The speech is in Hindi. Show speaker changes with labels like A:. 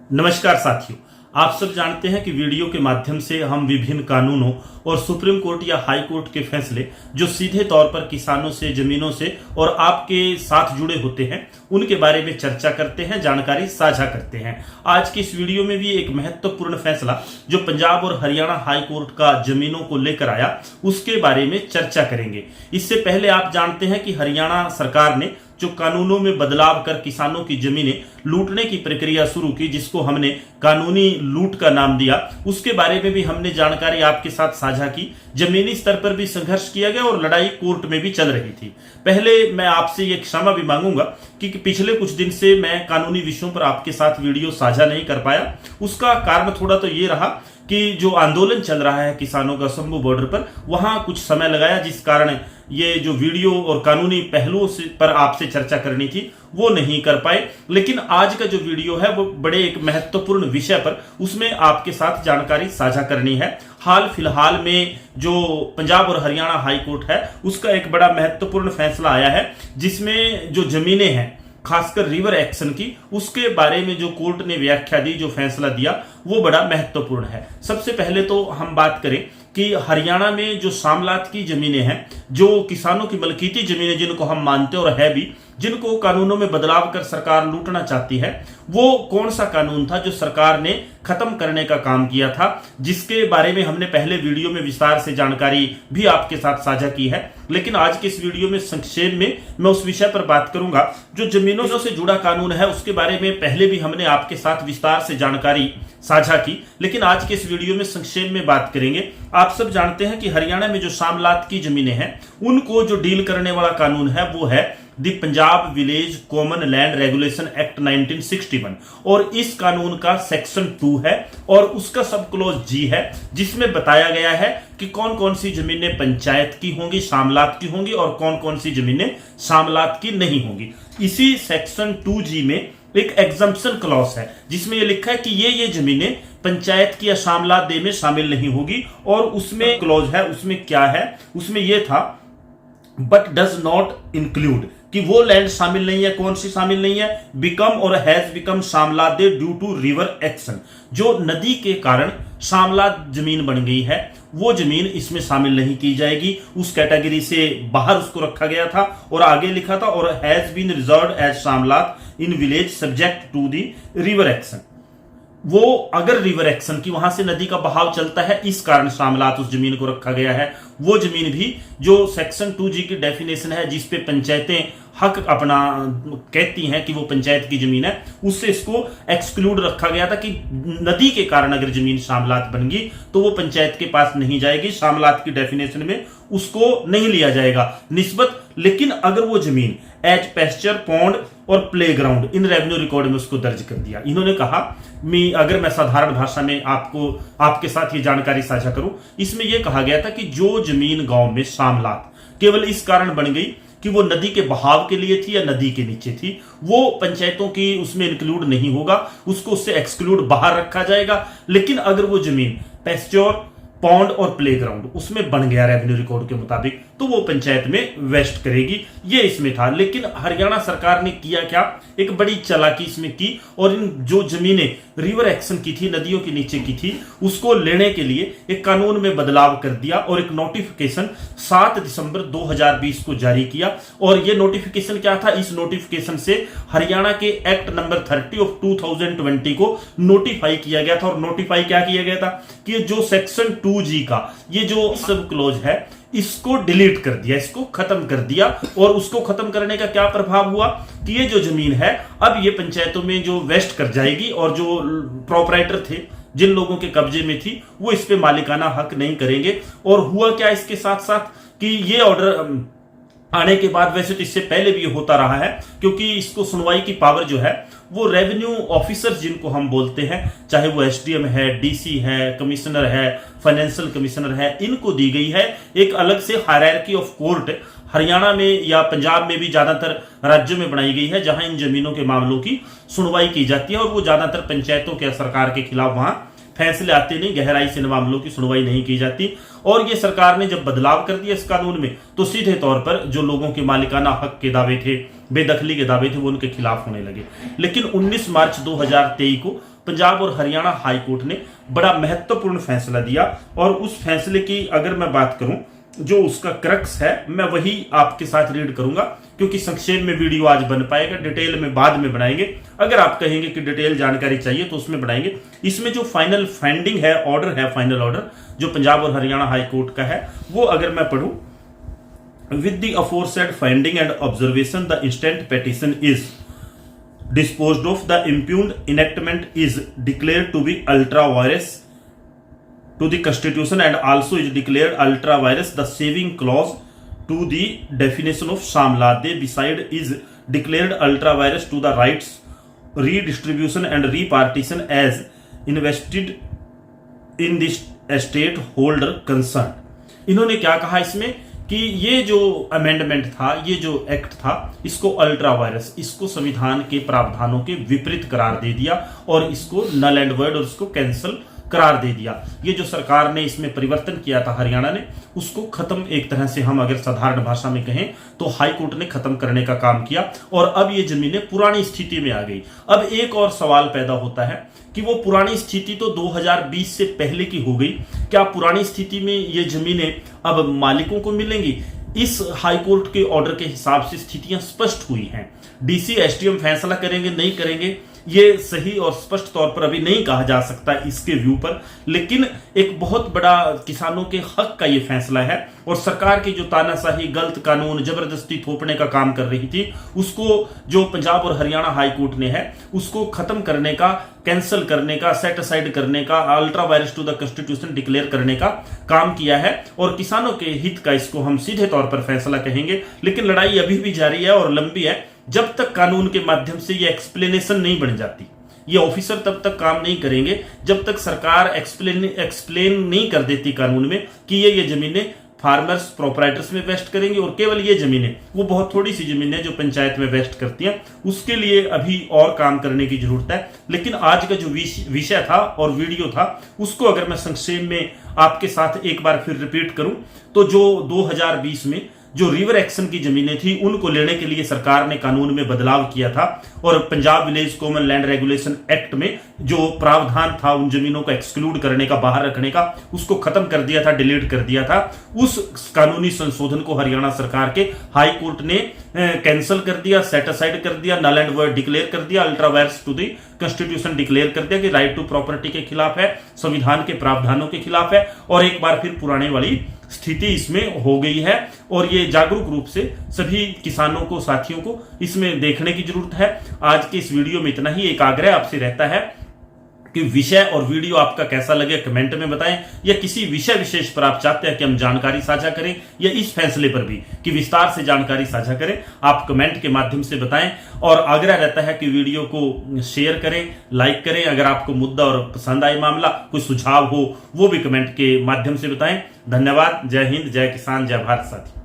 A: नमस्कार साथियों, आप सब जानते हैं कि वीडियो के माध्यम से हम विभिन्न कानूनों और सुप्रीम कोर्ट या हाई कोर्ट के फैसले जो सीधे तौर पर किसानों से, जमीनों से और आपके साथ जुड़े होते हैं उनके बारे में चर्चा करते हैं, जानकारी साझा करते हैं। आज की इस वीडियो में भी एक महत्वपूर्ण फैसला जो पंजाब और हरियाणा हाई कोर्ट का जमीनों को लेकर आया उसके बारे में चर्चा करेंगे। इससे पहले आप जानते हैं कि हरियाणा सरकार ने जो कानूनों में बदलाव कर किसानों की जमीनें लूटने की प्रक्रिया शुरू की, जिसको हमने कानूनी लूट का नाम दिया, उसके बारे में भी हमने जानकारी आपके साथ साझा की। जमीनी स्तर पर भी संघर्ष किया गया और लड़ाई कोर्ट में भी चल रही थी। पहले मैं आपसे ये क्षमा भी मांगूंगा कि पिछले कुछ दिन से मैं कानूनी विषयों पर आपके साथ वीडियो साझा नहीं कर पाया। उसका कारण थोड़ा तो ये रहा कि जो आंदोलन चल रहा है किसानों का शंभू बॉर्डर पर, वहां कुछ समय लगाया, जिस कारण ये जो वीडियो और कानूनी पहलुओं पर आपसे चर्चा करनी थी वो नहीं कर पाए। लेकिन आज का जो वीडियो है वो बड़े एक महत्वपूर्ण विषय पर, उसमें आपके साथ जानकारी साझा करनी है। हाल फिलहाल में जो पंजाब और हरियाणा हाई कोर्ट है उसका एक बड़ा महत्वपूर्ण फैसला आया है, जिसमें जो जमीनें हैं खासकर रिवर एक्शन की, उसके बारे में जो कोर्ट ने व्याख्या दी, जो फैसला दिया, वो बड़ा महत्वपूर्ण है। सबसे पहले तो हम बात करें कि हरियाणा में जो सामलात की जमीनें हैं, जो किसानों की मलकीती जमीनें जिनको हम मानते और है भी, जिनको कानूनों में बदलाव कर सरकार लूटना चाहती है, वो कौन सा कानून था जो सरकार ने खत्म करने का काम किया था, जिसके बारे में हमने पहले वीडियो में विस्तार से जानकारी भी आपके साथ साझा की है। लेकिन आज के इस वीडियो में संक्षेप में मैं उस विषय पर बात करूंगा जो जमीनों से जुड़ा कानून है। उसके बारे में पहले भी हमने आपके साथ विस्तार से जानकारी साझा की, लेकिन आज के इस वीडियो में संक्षेप में बात करेंगे। आप सब जानते हैं कि हरियाणा में जो सामलात की जमीनें हैं उनको जो डील करने वाला कानून है वो है the Punjab village common land regulation act 1961, और इस कानून का सेक्शन 2 है और उसका सब क्लोज जी है, जिसमें बताया गया है कि कौन कौन सी जमीनें पंचायत की होंगी, सामलात की होंगी, और कौन कौन सी जमीनें सामलात की नहीं होंगी। इसी सेक्शन 2G में एक एग्जम्पशन क्लॉज है जिसमें यह लिखा है कि ये जमीनें पंचायत की या सामलात दे में शामिल नहीं होगी। और उसमें क्लॉज है, उसमें क्या है, उसमें यह था बट डज नॉट इंक्लूड, कि वो लैंड शामिल नहीं है। कौन सी शामिल नहीं है? Become or has become shamlat दे ड्यू टू रिवर एक्शन, जो नदी के कारण सामलात जमीन बन गई है वो जमीन इसमें शामिल नहीं की जाएगी। उस कैटेगरी से बाहर उसको रखा गया था। और आगे लिखा था और has been reserved as shamlat in village subject to the river action. वो अगर रिवर एक्शन की, वहां से नदी का बहाव चलता है, इस कारण सामलात उस जमीन को रखा गया है। वो जमीन भी जो सेक्शन 2G की डेफिनेशन है, जिसपे पंचायतें हक अपना कहती हैं कि वो पंचायत की जमीन है, उससे इसको एक्सक्लूड रखा गया था कि नदी के कारण अगर जमीन सामलात बन गई तो वो पंचायत के पास नहीं जाएगी, सामलात की डेफिनेशन में उसको नहीं लिया जाएगा निस्बत। लेकिन अगर वो जमीन एज पेस्चर, पॉन्ड और प्लेग्राउंड इन रेवेन्यू रिकॉर्ड में उसको दर्ज कर दिया। इन्होंने कहा, अगर मैं साधारण भाषा में आपके साथ ये जानकारी साझा करूं, इसमें यह कहा गया था कि जो जमीन गांव में सामलात केवल इस कारण बन गई कि वो नदी के बहाव के लिए थी या नदी के नीचे थी, वो पंचायतों की उसमें इंक्लूड नहीं होगा, उसको उससे एक्सक्लूड बाहर रखा जाएगा। लेकिन अगर वो जमीन पेस्चर, पॉन्ड और प्लेग्राउंड उसमें बन गया रेवेन्यू रिकॉर्ड के मुताबिक, तो वो पंचायत में वेस्ट करेगी। ये इसमें था। लेकिन हरियाणा सरकार ने किया क्या, एक बड़ी चालाकी इसमें की और इन जो जमीनें रिवर एक्शन की थी, नदियों के नीचे की थी, उसको लेने के लिए एक कानून में बदलाव कर दिया और एक नोटिफिकेशन 7 दिसंबर 2020 को जारी किया। और ये नोटिफिकेशन क्या था? इस नोटिफिकेशन से हरियाणा के एक्ट नंबर 30 ऑफ 2020 को नोटिफाई किया गया था। और नोटिफाई क्या किया गया था कि जो सेक्शन 2G का ये जो सब क्लोज है, इसको डिलीट कर दिया, इसको खत्म कर दिया। और उसको खत्म करने का क्या प्रभाव हुआ कि ये जो जमीन है अब ये पंचायतों में जो वेस्ट कर जाएगी और जो प्रोपराइटर थे, जिन लोगों के कब्जे में थी, वो इस पे मालिकाना हक नहीं करेंगे। और हुआ क्या इसके साथ साथ कि ये ऑर्डर आने के बाद, वैसे तो इससे पहले भी होता रहा है, क्योंकि इसको सुनवाई की पावर जो है वो रेवेन्यू ऑफिसर जिनको हम बोलते हैं, चाहे वो SDM है, DC है, कमिश्नर है, फाइनेंशियल कमिश्नर है, इनको दी गई है एक अलग से हायरार्की ऑफ कोर्ट। हरियाणा में या पंजाब में भी ज्यादातर राज्यों में बनाई गई है जहां इन जमीनों के मामलों की सुनवाई की जाती है, और वो ज्यादातर पंचायतों के सरकार के खिलाफ वहां फैसले आते नहीं, गहराई से मामलों की सुनवाई नहीं की जाती। और ये सरकार ने जब बदलाव कर दिया इस कानून में, तो सीधे तौर पर जो लोगों के मालिकाना हक के दावे थे, बेदखली के दावे थे, वो उनके खिलाफ होने लगे। लेकिन 19 मार्च 2023 को पंजाब और हरियाणा हाई कोर्ट ने बड़ा महत्वपूर्ण फैसला दिया। और उस फैसले की अगर मैं बात करूं, जो उसका क्रक्स है, मैं वही आपके साथ रीड करूंगा, क्योंकि संक्षेप में वीडियो आज बन पाएगा, डिटेल में बाद में बनाएंगे। अगर आप कहेंगे कि डिटेल जानकारी चाहिए तो उसमें बनाएंगे। इसमें जो फाइनल फाइंडिंग है, ऑर्डर है, फाइनल ऑर्डर जो पंजाब और हरियाणा हाई कोर्ट का है, वो अगर मैं पढ़ूं, with the aforesaid finding and observation the instant petition is disposed of, the impugned enactment is declared to be ultra vires to the constitution and also is declared ultra vires the saving clause to the definition of samla. They beside is declared ultra vires to the rights redistribution and repartition as invested in the estate holder concerned. इन्होंने क्या कहा इसमें कि ये जो अमेंडमेंट था, ये जो एक्ट था, इसको अल्ट्रा वायरस, इसको संविधान के प्रावधानों के विपरीत करार दे दिया और इसको नल एंड वॉइड और इसको कैंसिल करार दे दिया। ये जो सरकार ने इसमें परिवर्तन किया था हरियाणा ने, उसको खत्म, एक तरह से हम अगर साधारण भाषा में कहें तो हाई कोर्ट ने खत्म करने का काम किया और अब ये जमीनें पुरानी स्थिति में आ गई। अब एक और सवाल पैदा होता है कि वो पुरानी स्थिति तो 2020 से पहले की हो गई, क्या पुरानी स्थिति में ये जमीनें अब मालिकों को मिलेंगी? इस हाई कोर्ट के ऑर्डर के हिसाब से स्थितियां स्पष्ट हुई हैं। डीसी एसडीएम फैसला करेंगे, नहीं करेंगे, ये सही और स्पष्ट तौर पर अभी नहीं कहा जा सकता इसके व्यू पर, लेकिन एक बहुत बड़ा किसानों के हक का ये फैसला है। और सरकार की जो तानाशाही, गलत कानून, जबरदस्ती थोपने का काम कर रही थी, उसको जो पंजाब और हरियाणा हाई कोर्ट ने है, उसको खत्म करने का, कैंसिल करने का, सेट असाइड करने का, ultra vires to the constitution declare करने का काम किया है। और किसानों के हित का इसको हम सीधे तौर पर फैसला कहेंगे। लेकिन लड़ाई अभी भी जारी है और लंबी है। जब तक कानून के माध्यम से ये एक्सप्लेनेशन नहीं बन जाती, ये ऑफिसर तब तक काम नहीं करेंगे जब तक सरकार एक्सप्लेन नहीं कर देती कानून में कि ये जमीनें फार्मर्स प्रोपराइटर्स में वेस्ट करेंगे और केवल ये जमीनें, वो बहुत थोड़ी सी जमीनें जो पंचायत में वेस्ट करती हैं, उसके लिए अभी और काम करने की जरूरत है। लेकिन आज का जो विषय था और वीडियो था, उसको अगर मैं संक्षेप में आपके साथ एक बार फिर रिपीट करूं तो जो 2020 में जो रिवर एक्शन की जमीनें थी, उनको लेने के लिए सरकार ने कानून में बदलाव किया था और Punjab village common land regulation act में जो प्रावधान था उन जमीनों को एक्सक्लूड करने का, बाहर रखने का, उसको खत्म कर दिया था, डिलीट कर दिया था। उस कानूनी संशोधन को हरियाणा सरकार के हाई कोर्ट ने कैंसिल कर दिया, सेट असाइड कर दिया, नल एंड वॉइड डिक्लेयर कर दिया, ultra vires to the constitution declare कर दिया कि राइट टू प्रॉपर्टी के खिलाफ है, संविधान के प्रावधानों के खिलाफ है। और एक बार फिर पुराने वाली स्थिति इसमें हो गई है और ये जागरूक रूप से सभी किसानों को, साथियों को इसमें देखने की जरूरत है। आज के इस वीडियो में इतना ही। एक आग्रह आपसे रहता है कि विषय और वीडियो आपका कैसा लगे कमेंट में बताएं, या किसी विषय विशेष पर आप चाहते हैं कि हम जानकारी साझा करें या इस फैसले पर भी कि विस्तार से जानकारी साझा करें, आप कमेंट के माध्यम से बताएं। और आग्रह रहता है कि वीडियो को शेयर करें, लाइक करें। अगर आपको मुद्दा और पसंद आए मामला, कोई सुझाव हो, वो भी कमेंट के माध्यम से बताएं। धन्यवाद। जय हिंद, जय किसान, जय भारत साथी।